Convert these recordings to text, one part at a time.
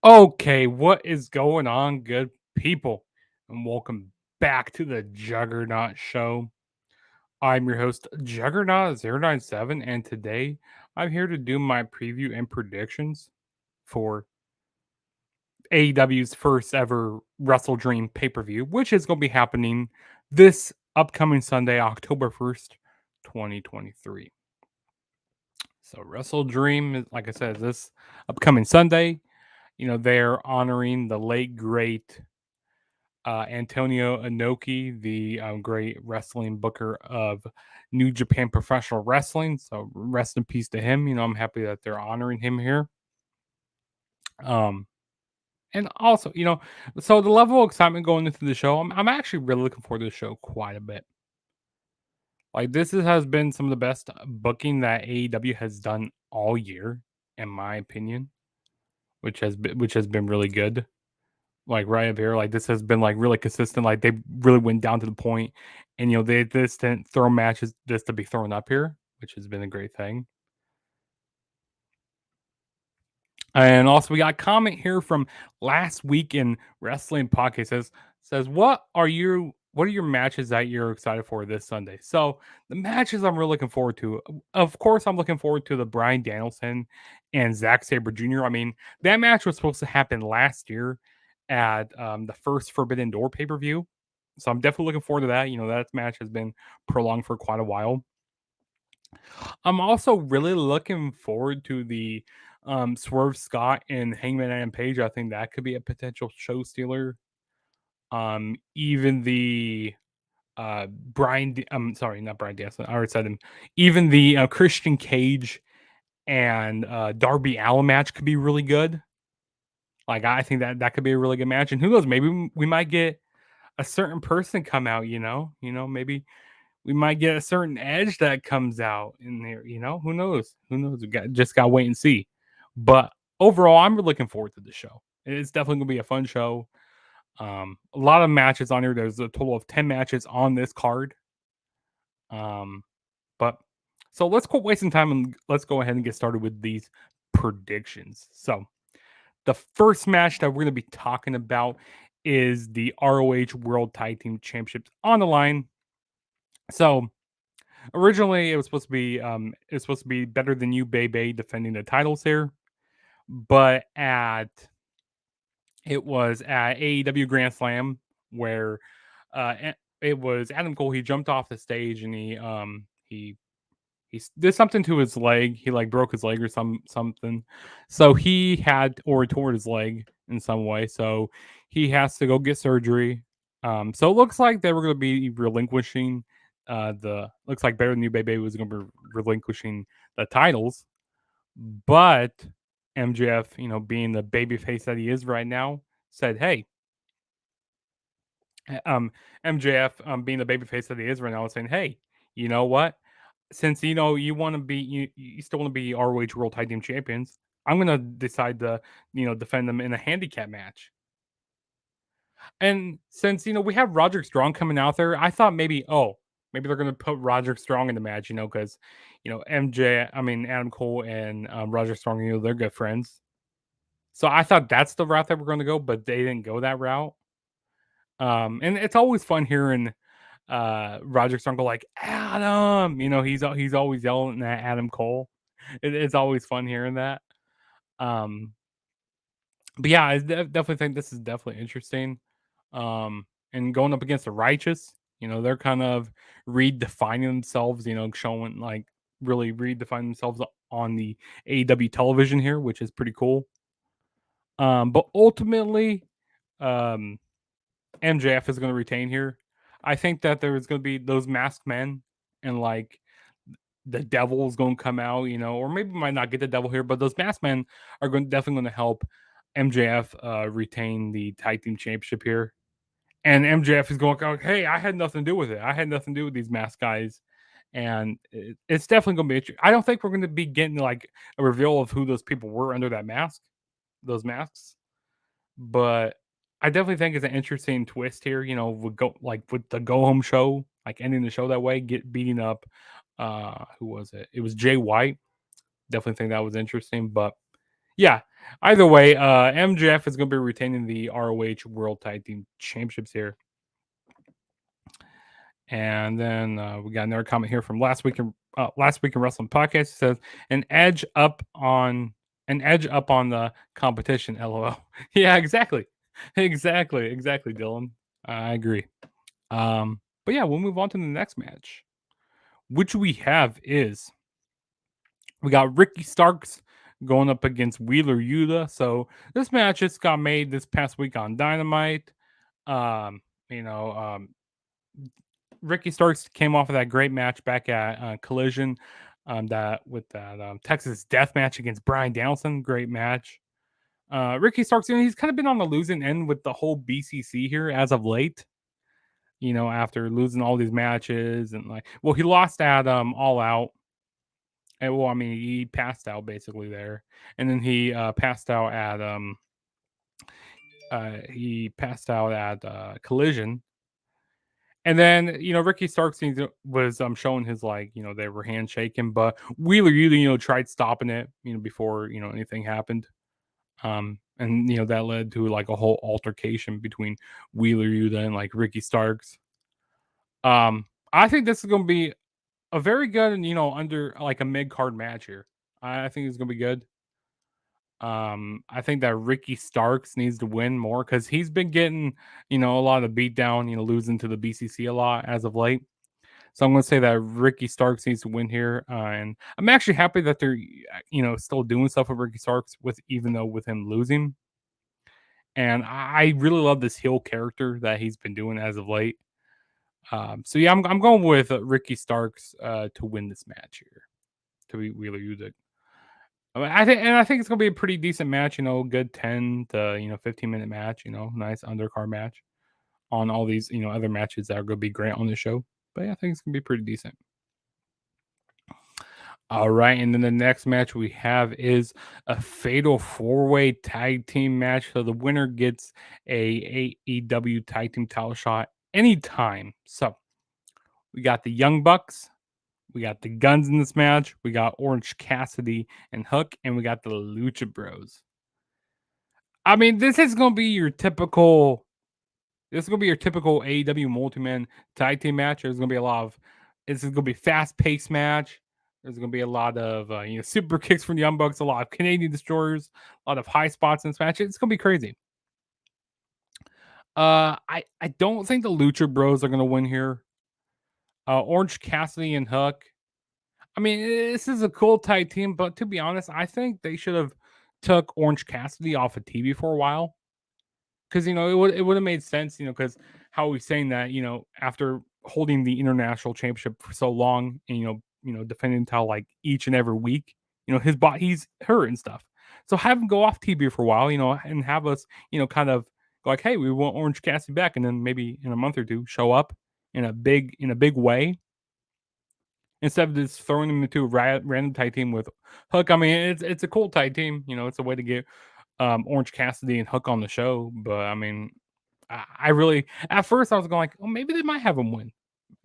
Okay, what is going on, good people? And welcome back to the Juggernaut Show. I'm your host, Juggernaut097, and today I'm here to do my preview and predictions for AEW's first ever WrestleDream pay per view, which is going to be happening this upcoming Sunday, October 1st, 2023. So, WrestleDream, like I said, this upcoming Sunday. They're honoring the late, great Antonio Inoki, the great wrestling booker of New Japan Professional Wrestling. So rest in peace to him. I'm happy that they're honoring him here. Um, and also, so the level of excitement going into the show, I'm actually really looking forward to the show quite a bit. Like has been some of the best booking that AEW has done all year, in my opinion, which has been really good. Like right up here, like this has been like really consistent. Like they really went down to the point, and they just didn't throw matches just to be thrown up here, which has been a great thing. And also, we got a comment here from last week in Wrestling Podcast says what are your matches that you're excited for this Sunday? So the matches I'm really looking forward to, of course, I'm looking forward to the Bryan Danielson and Zack Sabre Jr. I mean, that match was supposed to happen last year at the first Forbidden Door pay per view, so I'm definitely looking forward to that. That match has been prolonged for quite a while. I'm also really looking forward to the Swerve Scott and Hangman Adam Page. I think that could be a potential show stealer. Even the I'm sorry, not Brian Danielson. I already said him. Even the Christian Cage and Darby Allin match could be really good. Like I think that could be a really good match. And who knows? Maybe we might get a certain person come out. Maybe we might get a certain edge that comes out in there. Who knows? Who knows? Just got to wait and see. But overall, I'm really looking forward to the show. It's definitely gonna be a fun show. A lot of matches on here. There's a total of 10 matches on this card. But so let's quit wasting time and let's go ahead and get started with these predictions. So the first match that we're gonna be talking about is the ROH World Tag Team Championships on the line. So originally, it was supposed to be Better Than You, Bebe, defending the titles here, but it was at AEW Grand Slam where it was Adam Cole. He jumped off the stage and he did something to his leg. He like broke his leg or something, so he had or tore his leg in some way. So he has to go get surgery. So it looks like they were going to be relinquishing looks like Better Than You Baby was going to be relinquishing the titles, but MJF, being the baby face that he is right now, said, "Hey." MJF, being the baby face that he is right now, is saying, "Hey, you know what? Since you want to be, you still want to be ROH World Tag Team Champions, I'm gonna decide to, defend them in a handicap match." And since we have Roderick Strong coming out there, I thought maybe they're gonna put Roderick Strong in the match, because Adam Cole and Roderick Strong, they're good friends. So I thought that's the route that we're going to go, but they didn't go that route. And it's always fun hearing Roderick Strong go like Adam. He's always yelling at Adam Cole. It's always fun hearing that. Um, but yeah, I definitely think this is definitely interesting. And going up against the Righteous, they're kind of redefining themselves. Showing like really redefining themselves on the AEW television here, which is pretty cool. But ultimately, MJF is going to retain here. I think that there is going to be those masked men and like the devil is going to come out, or maybe we might not get the devil here, but those masked men are definitely going to help MJF retain the tag team championship here. And MJF is going, hey, I had nothing to do with it. I had nothing to do with these masked guys. And it's definitely going to be interesting. I don't think we're going to be getting like a reveal of who those people were under that mask, those masks. But I definitely think it's an interesting twist here. With the go home show, like ending the show that way, beating up. Who was it? It was Jay White. Definitely think that was interesting. But Yeah. Either way, MJF is going to be retaining the ROH World Tag Team Championships here. And then we got another comment here from last week in Wrestling Podcast. It says an edge up on the competition. LOL. Yeah, exactly, exactly, Dylan. I agree. But yeah, we'll move on to the next match, which we have is we got Ricky Starks going up against Wheeler Yuta. So this match just got made this past week on Dynamite. Um, you know, Ricky Starks came off of that great match back at Collision, that with that Texas Death match against Bryan Danielson. Great match. Ricky Starks, he's kind of been on the losing end with the whole BCC here as of late. After losing all these matches and he lost at All Out. And, well, I mean, he passed out basically there, and then he passed out at Collision. And then, Ricky Starks was showing his they were handshaking, but Wheeler Yuta, tried stopping it, before, anything happened. And that led to like a whole altercation between Wheeler Yuta and like Ricky Starks. I think this is gonna be a very good, under like a mid card match here. I think it's gonna be good. I think that Ricky Starks needs to win more because he's been getting, a lot of beat down, losing to the BCC a lot as of late. So I'm going to say that Ricky Starks needs to win here, and I'm actually happy that they're, still doing stuff with Ricky Starks even though with him losing. And I really love this heel character that he's been doing as of late. So yeah, I'm going with Ricky Starks to win this match here, to beat Wheeler Yuta. I think it's gonna be a pretty decent match. Good 10 to 15-minute match. Nice undercard match on all these other matches that are gonna be great on the show. But yeah, I think it's gonna be pretty decent. All right, and then the next match we have is a fatal four-way tag team match. So the winner gets a AEW tag team title shot anytime. So we got the Young Bucks, we got the Guns in this match, we got Orange Cassidy and Hook, and we got the Lucha Bros. I mean, this is gonna be your typical. This is gonna be your typical AEW multi-man tag team match. There's gonna be a lot of. This is gonna be fast-paced match. There's gonna be a lot of super kicks from the Young Bucks, a lot of Canadian destroyers, a lot of high spots in this match. It's gonna be crazy. I don't think the Lucha Bros are gonna win here. Orange Cassidy and Hook. I mean, this is a cool tag team, but to be honest, I think they should have took Orange Cassidy off of TV for a while. Because it would have made sense, because how he's saying that, after holding the international championship for so long and defending title like each and every week, his body he's hurt and stuff. So have him go off TV for a while, and have us, kind of go like, hey, we want Orange Cassidy back, and then maybe in a month or two show up in a big way instead of just throwing him into a random tag team with Hook. I mean, it's a cool tag team, it's a way to get Orange Cassidy and Hook on the show, but I mean, I really at first I was going like, oh, maybe they might have him win,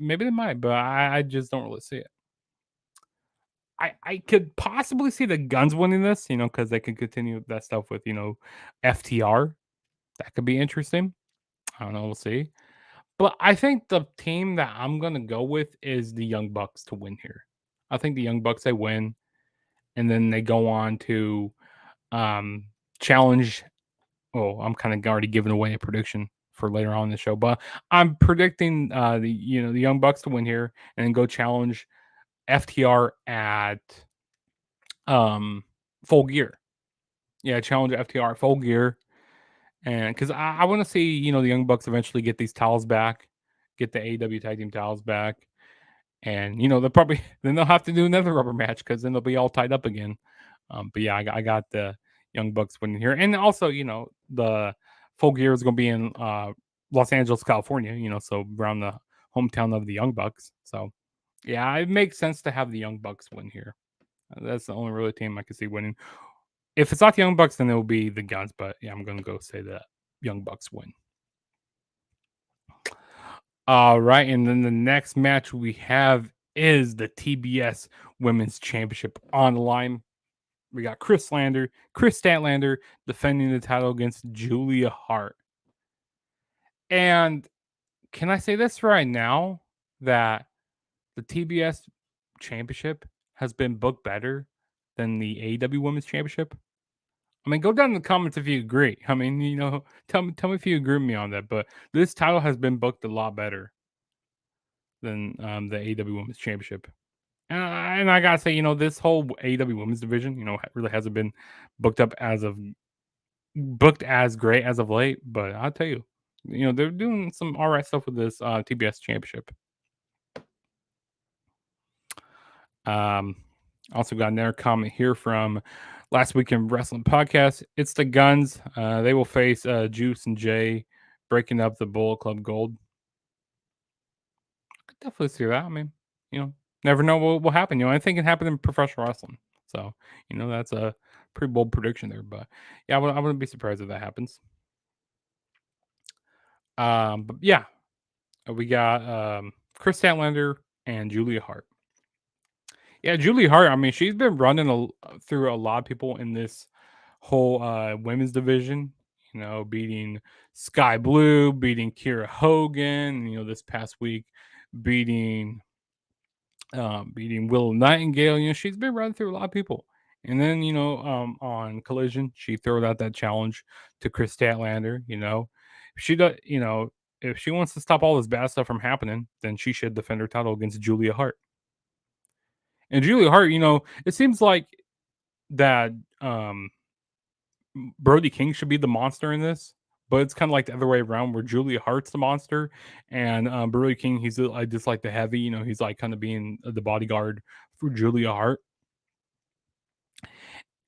maybe they might, but I just don't really see it. I could possibly see the Guns winning this, because they can continue that stuff with FTR. That could be interesting. I don't know, we'll see. But I think the team that I'm gonna go with is the Young Bucks to win here. I think the Young Bucks they win, and then they go on to challenge. Oh, I'm kind of already giving away a prediction for later on in the show, but I'm predicting the Young Bucks to win here and then go challenge FTR at Full Gear. Yeah, challenge FTR at Full Gear, and because I want to see the Young Bucks eventually get these towels back, get the AEW tag team towels back, and they'll probably then they'll have to do another rubber match because then they'll be all tied up again. But yeah, I got the Young Bucks winning here, and also the Full Gear is going to be in Los Angeles, California. So around the hometown of the Young Bucks. So yeah, it makes sense to have the Young Bucks win here. That's the only really team I can see winning. If it's not the Young Bucks, then it will be the Guns. But yeah, I'm going to go say that Young Bucks win. All right, and then the next match we have is the TBS Women's Championship on the line. we got Chris Statlander defending the title against Julia Hart. And can I say this right now that the TBS championship has been booked better than the AEW Women's Championship? I mean, go down in the comments if you agree. I mean, tell me if you agree with me on that. But this title has been booked a lot better than the AEW Women's Championship. And I gotta say, this whole AEW Women's division, really hasn't been booked up booked as great as of late. But I'll tell you, they're doing some all right stuff with this TBS Championship. Also got another comment here from Last Weekend Wrestling Podcast. It's the Guns. They will face Juice and Jay breaking up the Bullet Club Gold. I could definitely see that. I mean, never know what will happen. Anything can happen in professional wrestling. So, that's a pretty bold prediction there. But yeah, I wouldn't be surprised if that happens. But yeah, we got Chris Statlander and Julia Hart. Yeah, Julia Hart. I mean, she's been running through a lot of people in this whole women's division. Beating Sky Blue, beating Kiera Hogan. This past week, beating Willow Nightingale. She's been running through a lot of people. And then on Collision, she threw out that challenge to Chris Statlander. If she does, if she wants to stop all this bad stuff from happening, then she should defend her title against Julia Hart. And Julia Hart, it seems like that Brody King should be the monster in this, but it's kind of like the other way around, where Julia Hart's the monster, and Brody King, he's just like the heavy. He's like kind of being the bodyguard for Julia Hart.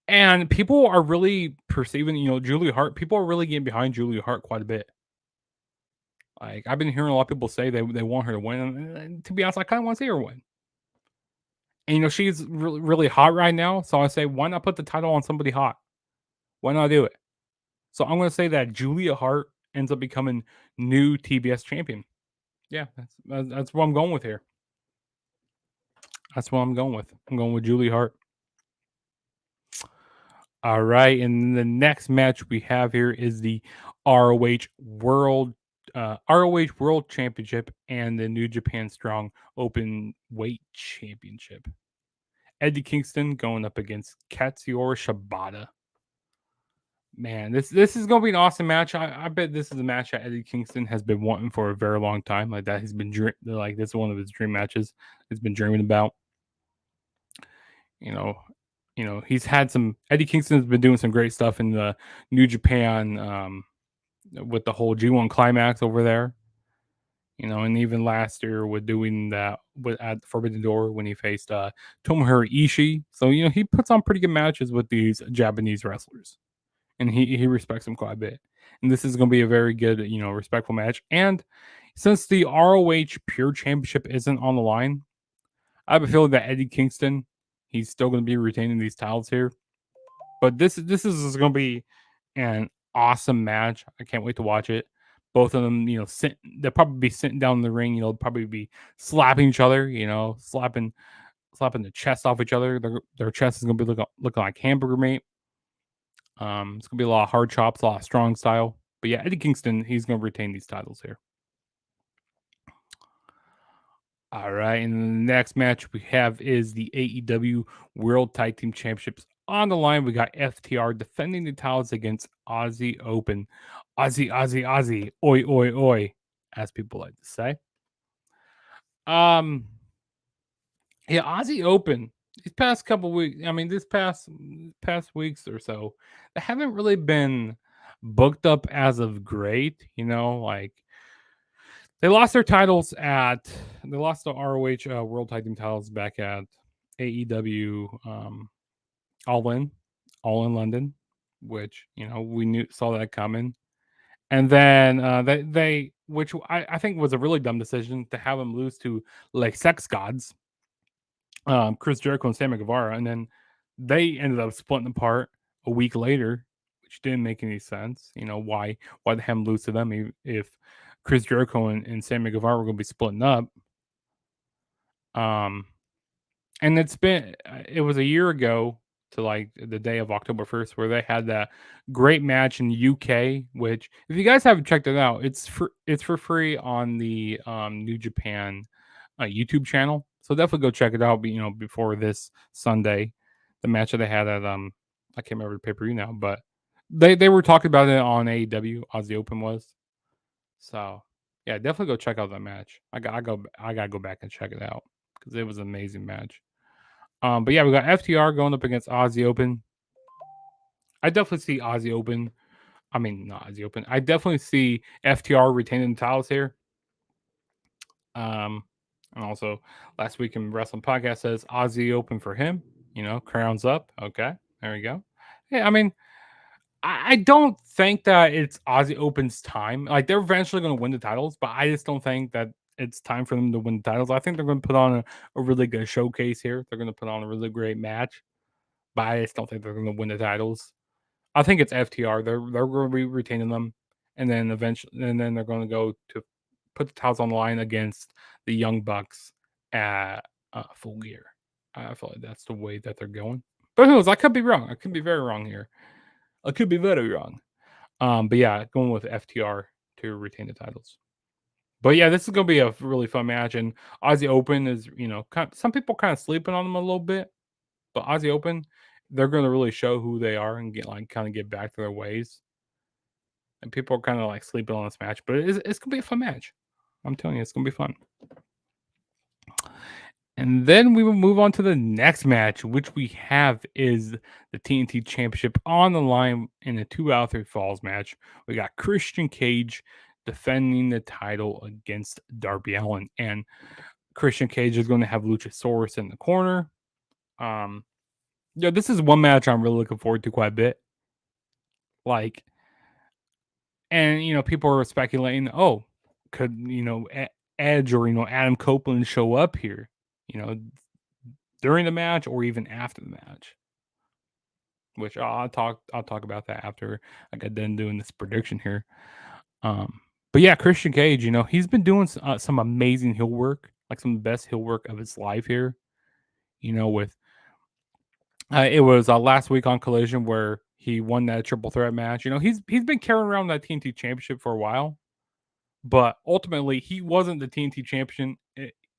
And people are really perceiving, Julia Hart. People are really getting behind Julia Hart quite a bit. Like, I've been hearing a lot of people say they want her to win. And to be honest, I kind of want to see her win. And she's really, really hot right now. So I say, why not put the title on somebody hot? Why not do it? So I'm going to say that Julia Hart ends up becoming new TBS champion. Yeah, that's what I'm going with here. That's what I'm going with. I'm going with Julia Hart. All right, and the next match we have here is the ROH World Championship and the New Japan Strong Open Weight Championship. Eddie Kingston going up against Katsuyori Shibata. Man, this is gonna be an awesome match. I bet this is a match that Eddie Kingston has been wanting for a very long time. Like that, he's been like this is one of his dream matches. He's been dreaming about. He's had some. Eddie Kingston's been doing some great stuff in the New Japan with the whole G1 Climax over there. And even last year with doing that at Forbidden Door when he faced Tomohiro Ishii. So he puts on pretty good matches with these Japanese wrestlers, and he respects them quite a bit. And this is going to be a very good, respectful match. And since the ROH Pure Championship isn't on the line, I have a feeling that Eddie Kingston, he's still going to be retaining these titles here. But this is going to be an awesome match. I can't wait to watch it. Both of them, they'll probably be sitting down in the ring. They'll probably be slapping each other. Slapping the chest off each other. Their chest is going to be looking like hamburger meat. It's going to be a lot of hard chops, a lot of strong style. But yeah, Eddie Kingston, he's going to retain these titles here. All right, and the next match we have is the AEW World Tag Team Championships. On the line, we got FTR defending the titles against Aussie Open. Aussie, oi, oi, oi, as people like to say. Yeah, Aussie Open. These past couple weeks, I mean, this past weeks or so, they haven't really been booked up as of great. Like they lost their titles they lost the ROH World Tag Team titles back at AEW All In London, which we saw that coming. And then which I think was a really dumb decision to have them lose to like Sex Gods, Chris Jericho and Sammy Guevara, and then they ended up splitting apart a week later, which didn't make any sense. Why the hell lose to them if Chris Jericho and Sammy Guevara were going to be splitting up? And it was a year ago to like the day of October 1st, where they had that great match in the UK. Which, if you guys haven't checked it out, it's for free on the New Japan YouTube channel. So definitely go check it out. Before this Sunday, the match that they had at I can't remember the pay per view now, but they were talking about it on AEW. Aussie Open was. So yeah, definitely go check out that match. I gotta go back and check it out because it was an amazing match. But yeah, we got FTR going up against Aussie Open. I definitely see Aussie Open. I mean, not Aussie Open. I definitely see FTR retaining the titles here. And also last week in Wrestling Podcast says Aussie Open for him. Crowns up. Okay, there we go. Yeah, I mean, I don't think that it's Aussie Open's time. Like, they're eventually going to win the titles, but I just don't think that it's time for them to win the titles. I think they're going to put on a really good showcase here. They're going to put on a really great match, but I just don't think they're going to win the titles. I think it's FTR. They're going to be retaining them, and then they're going to go to put the titles on the line against the Young Bucks at Full Gear. I feel like that's the way that they're going. But who knows? I could be wrong. I could be very wrong here. I could be very wrong. But yeah, going with FTR to retain the titles. But yeah, this is gonna be a really fun match. And Aussie Open is, some people kind of sleeping on them a little bit, but Aussie Open, they're gonna really show who they are and get back to their ways. And people are kind of like sleeping on this match, but it's gonna be a fun match. I'm telling you, it's gonna be fun. And then we will move on to the next match, which we have is the TNT Championship on the line in a 2 out of 3 falls match. We got Christian Cage defending the title against Darby Allin. And Christian Cage is going to have Luchasaurus in the corner. This is one match I'm really looking forward to quite a bit. And people are speculating, could, Edge or, Adam Copeland show up here, during the match or even after the match. Which I'll talk about that after I get done doing this prediction here. But yeah, Christian Cage, he's been doing some amazing heel work, like some of the best heel work of his life here. With it was last week on Collision where he won that triple threat match. He's been carrying around that TNT Championship for a while, but ultimately he wasn't the TNT champion.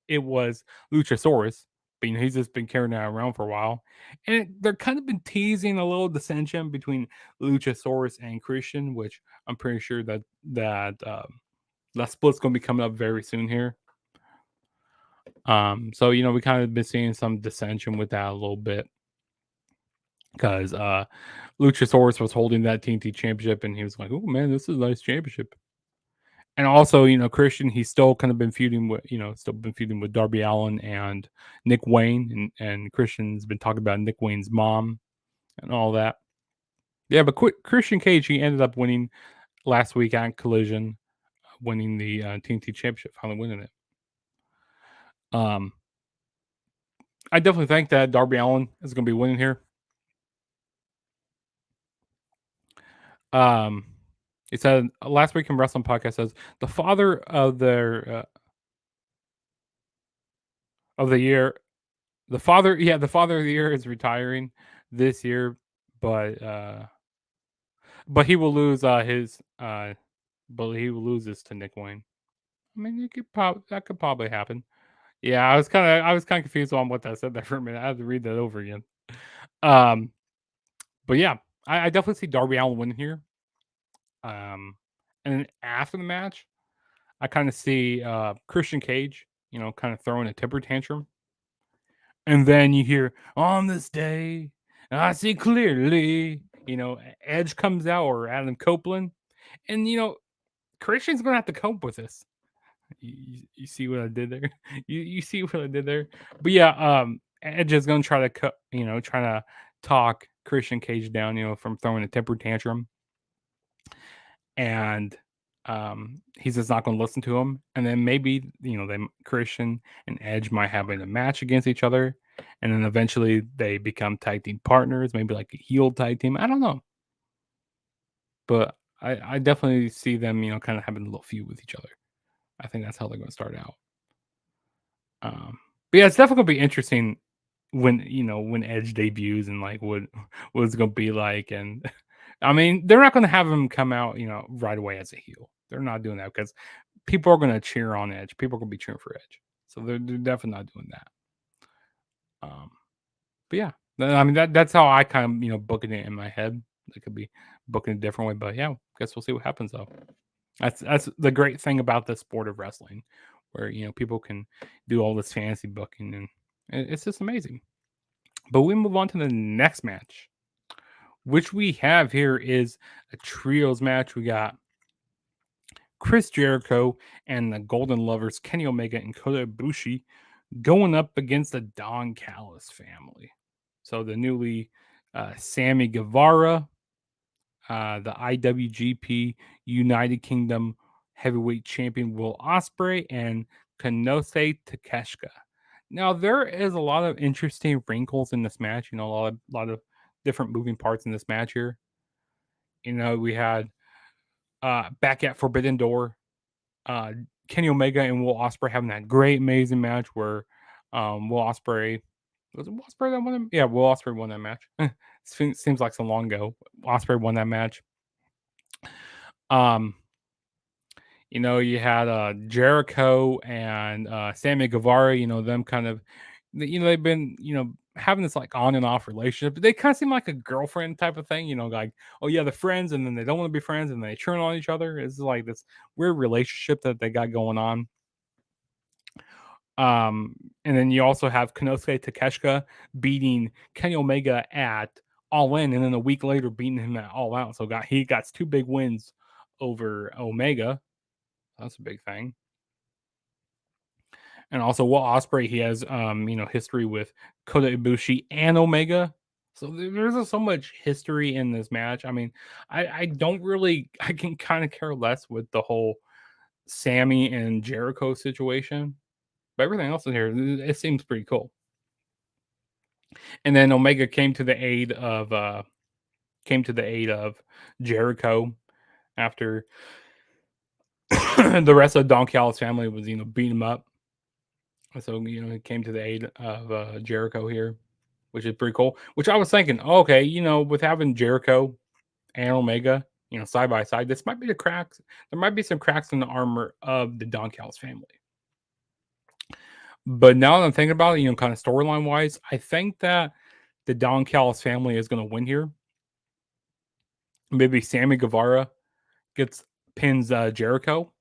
It was Luchasaurus. But he's just been carrying that around for a while, and they're kind of been teasing a little dissension between Luchasaurus and Christian, which I'm pretty sure that split's going to be coming up very soon here. So we kind of been seeing some dissension with that a little bit because Luchasaurus was holding that TNT championship, and he was like, "Oh man, this is a nice championship." And also, Christian, he's still kind of been feuding with Darby Allin and Nick Wayne, and Christian's been talking about Nick Wayne's mom and all that. Yeah, but Christian Cage, he ended up winning last week at Collision, winning the TNT Championship, finally winning it. I definitely think that Darby Allin is going to be winning here. It said last week in Wrestling Podcast says the father of their of the year, the father of the year is retiring this year, but he will lose he will lose this to Nick Wayne. I mean, that could probably happen. Yeah, I was kind of confused on what that said there for a minute. I had to read that over again. But yeah, I definitely see Darby Allin winning here. And then after the match, I kind of see Christian Cage, kind of throwing a temper tantrum. And then you hear, "On this day, I see clearly," Edge comes out, or Adam Copeland. And, Christian's going to have to cope with this. You see what I did there? You see what I did there? But yeah, Edge is going to try to talk Christian Cage down, from throwing a temper tantrum. And he's just not going to listen to him. And then maybe, Christian and Edge might have a match against each other. And then eventually they become tag team partners, maybe like a heel tag team. I don't know. But I definitely see them, kind of having a little feud with each other. I think that's how they're going to start out. But yeah, it's definitely going to be interesting when Edge debuts and like what it's gonna be like. And I mean, they're not gonna have him come out right away as a heel. They're not doing that because people are gonna cheer on Edge. People are gonna be cheering for Edge, so they're definitely not doing that. Um, but yeah, I mean that's how I kind of booking it in my head. It could be booking a different way, but yeah, guess we'll see what happens though. That's the great thing about the sport of wrestling, where people can do all this fantasy booking, and it's just amazing. But we move on to the next match, which we have here is a trios match. We got Chris Jericho and the Golden Lovers, Kenny Omega and Kota Ibushi, going up against the Don Callis family. So the newly Sammy Guevara, the IWGP United Kingdom Heavyweight Champion Will Ospreay, and Kanose Takeshita. Now there is a lot of interesting wrinkles in this match. A lot of different moving parts in this match here. We had back at Forbidden Door, uh, Kenny Omega and Will Ospreay having that great, amazing match where Will Ospreay was it Will Ospreay that won it? Yeah, Will Ospreay won that match. Seems like so long ago. Ospreay won that match. Um, you had Jericho and Sammy Guevara. Them kind of, they've been having this like on and off relationship. They kind of seem like a girlfriend type of thing. Like, oh yeah, they're friends, and then they don't want to be friends, and they turn on each other. It's like this weird relationship that they got going on. Um, and then you also have Konosuke Takeshita beating Kenny Omega at All In, and then a week later beating him at All Out. So he got two big wins over Omega. That's a big thing. And also Will Ospreay, he has history with Kota Ibushi and Omega. So there's so much history in this match. I mean, I don't really I can kind of care less with the whole Sammy and Jericho situation. But everything else in here, it seems pretty cool. And then Omega came to the aid of Jericho after the rest of Don Callis family was beating him up. So he came to the aid of Jericho here, which is pretty cool. Which I was thinking, okay, with having Jericho and Omega, side by side, this might be the cracks. There might be some cracks in the armor of the Don Callis family. But now that I'm thinking about it, kind of storyline wise, I think that the Don Callis family is going to win here. Maybe Sammy Guevara pins Jericho,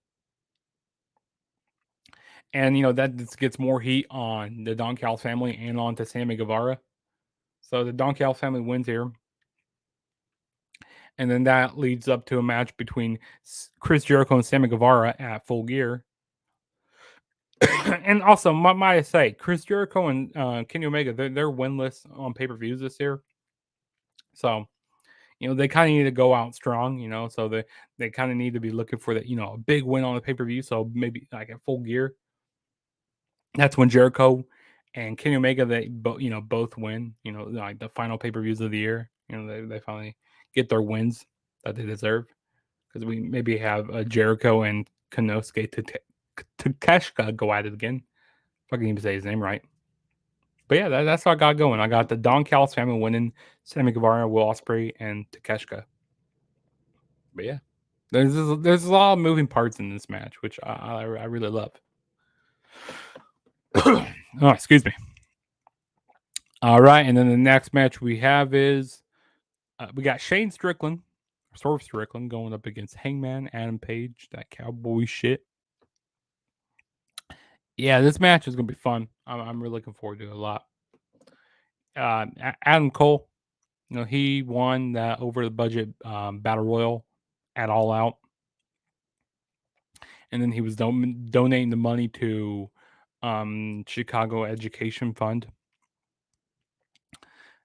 and that just gets more heat on the Don Callis family and on to Sammy Guevara. So the Don Callis family wins here, and then that leads up to a match between Chris Jericho and Sammy Guevara at Full Gear. And also, might I say, Chris Jericho and Kenny Omega, they're winless on pay-per-views this year. So, they kind of need to go out strong, so they kind of need to be looking for that, a big win on the pay-per-view. So maybe like at Full Gear, that's when Jericho and Kenny Omega, they both win, like the final pay-per-views of the year. They finally get their wins that they deserve, because we maybe have Jericho and Konosuke Takeshita go at it again. If I can even say his name right. But yeah, that's what I got going. I got the Don Callis family winning, Sammy Guevara, Will Ospreay, and Takeshita. But yeah, there's a lot of moving parts in this match, which I really love. Oh, excuse me. All right, and then the next match we have is we got Shane Strickland, Swerve Strickland, going up against Hangman Adam Page, that cowboy shit. Yeah, this match is gonna be fun. I'm really looking forward to it a lot. Adam Cole, he won that over the budget battle royal at All Out, and then he was donating the money to Chicago Education Fund.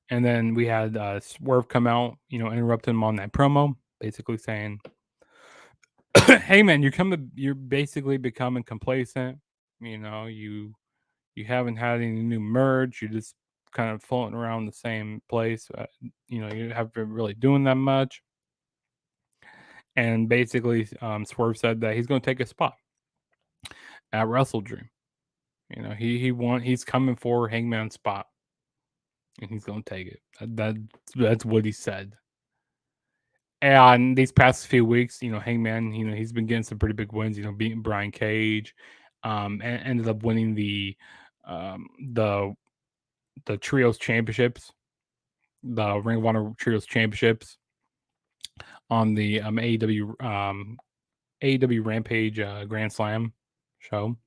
And then we had Swerve come out, interrupting him on that promo, basically saying, "Hey man, you're basically becoming complacent. You haven't had any new merge. You're just kind of floating around the same place. You haven't been really doing that much." And basically, Swerve said that he's going to take a spot at WrestleDream. He's coming for Hangman's spot. and he's gonna take it. That's what he said. And these past few weeks, Hangman, he's been getting some pretty big wins. Beating Brian Cage, and ended up winning um, the the trios championships, the Ring of Honor trios championships on the AEW Rampage Grand Slam show.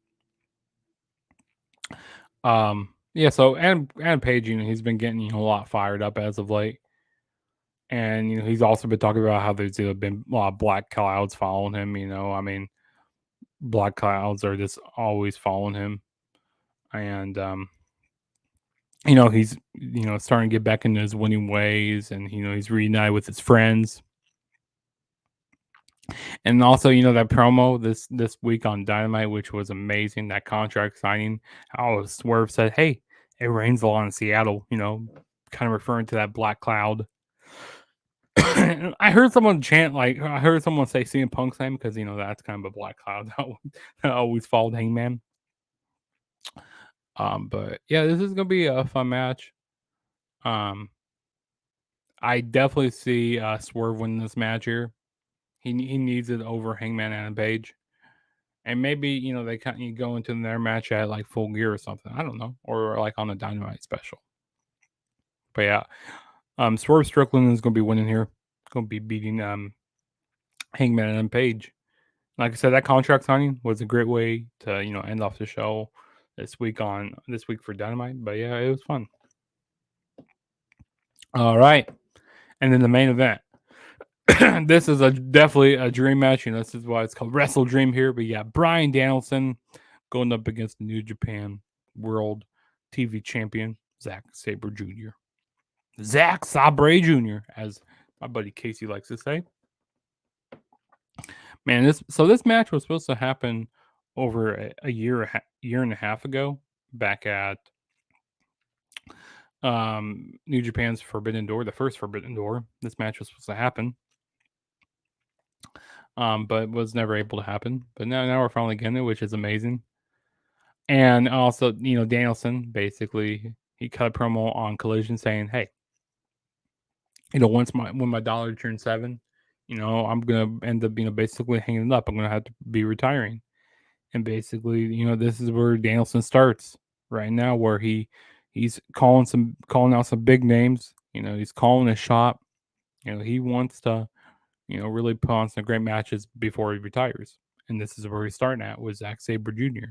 Yeah, so and Page, he's been getting a lot fired up as of late. And he's also been talking about how there's been a lot of black clouds following him. I mean, black clouds are just always following him, and he's starting to get back into his winning ways, and he's reunited with his friends. And also, that promo this week on Dynamite, which was amazing. That contract signing, how Swerve said, "Hey, it rains a lot in Seattle," kind of referring to that black cloud. I heard someone chant, I heard someone say CM Punk's name because that's kind of a black cloud that always followed Hangman. But yeah, this is gonna be a fun match. Um, I definitely see Swerve winning this match here. He needs it over Hangman and Page, and maybe they kind of go into their match at like Full Gear or something. I don't know, or like on a Dynamite special. But yeah, Swerve Strickland is gonna be winning here. Gonna be beating Hangman and Page. Like I said, that contract signing was a great way to end off the show this week for Dynamite. But yeah, it was fun. All right, and then the main event. This is definitely a dream match. This is why it's called WrestleDream here. But yeah, Bryan Danielson going up against the New Japan World TV Champion Zack Sabre Jr. Zack Sabre Jr., as my buddy Casey likes to say. Man, this match was supposed to happen over a year and a half ago, back at New Japan's Forbidden Door, the first Forbidden Door. This match was supposed to happen, but was never able to happen. But now we're finally getting it, which is amazing. And also, Danielson basically he cut a promo on Collision saying, "Hey, when my dollar turns 7, I'm gonna end up basically hanging it up. I'm gonna have to be retiring." And basically, this is where Danielson starts right now, where he's calling out some big names. He's calling a shot. He wants to, really put on some great matches before he retires. And this is where he's starting at with Zack Sabre Jr.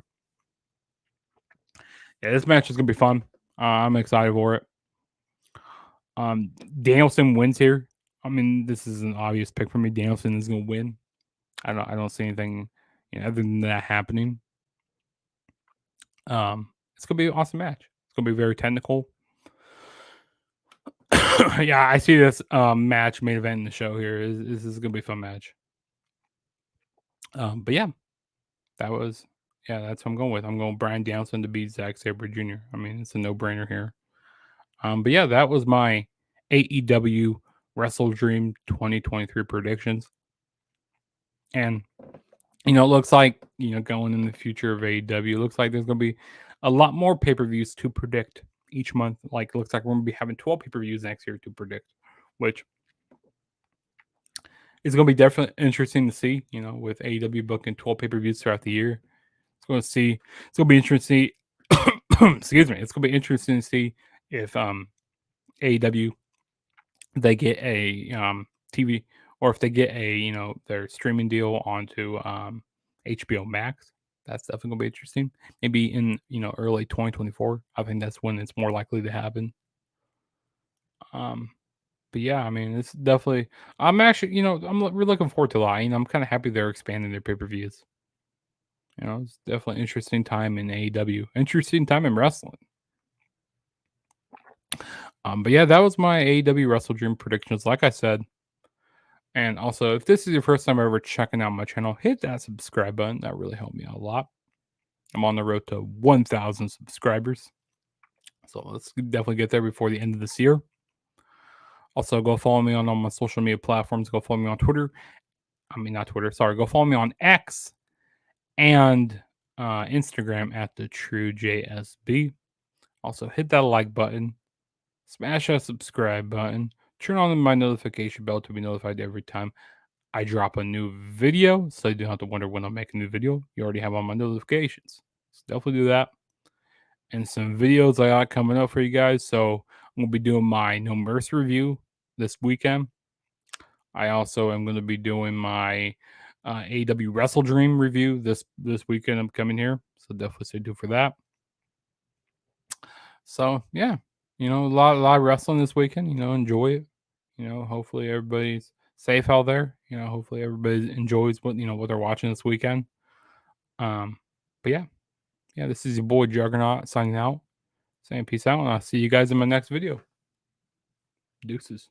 Yeah, this match is gonna be fun. I'm excited for it. Danielson wins here. I mean, this is an obvious pick for me. Danielson is gonna win. I don't see anything other than that happening. It's gonna be an awesome match. It's gonna be very technical. Yeah, I see this match main event in the show here. This is gonna be a fun match. But yeah, that's what I'm going with. I'm going Bryan Danielson to beat Zack Sabre Jr. I mean, it's a no brainer here. But yeah, that was my AEW WrestleDream 2023 predictions. And it looks like going in the future of AEW, it looks like there's gonna be a lot more pay-per-views to predict each month. Like, it looks like we're gonna be having 12 pay-per-views next year to predict, which is gonna be definitely interesting to see. With AEW booking 12 pay-per-views throughout the year, it's gonna be interesting. Excuse me. It's gonna be interesting to see if AEW they get a TV, or if they get a their streaming deal onto HBO Max. That's definitely gonna be interesting. Maybe in early 2024. I think that's when it's more likely to happen. But yeah, I mean, it's definitely. I'm actually, I'm really looking forward to that. I'm kind of happy they're expanding their pay per views. It's definitely an interesting time in AEW. Interesting time in wrestling. But yeah, that was my AEW WrestleDream predictions. Like I said, and also, if this is your first time ever checking out my channel, hit that subscribe button. That really helped me out a lot. I'm on the road to 1,000 subscribers. So let's definitely get there before the end of this year. Also, go follow me on all my social media platforms. Go follow me on Twitter. I mean, not Twitter. Sorry. Go follow me on X and Instagram at the True JSB. Also, hit that like button. smash that subscribe button. Turn on my notification bell to be notified every time I drop a new video, so you don't have to wonder when I'll make a new video. You already have all my notifications. So definitely do that. And some videos I got coming up for you guys. So I'm gonna be doing my No Mercy review this weekend. I also am going to be doing my AEW WrestleDream review this weekend. I'm coming here, so definitely stay tuned for that. So yeah, a lot of wrestling this weekend. Enjoy it. Hopefully everybody's safe out there. Hopefully everybody enjoys what they're watching this weekend. But yeah, this is your boy Juggernaut signing out, saying peace out, and I'll see you guys in my next video. Deuces.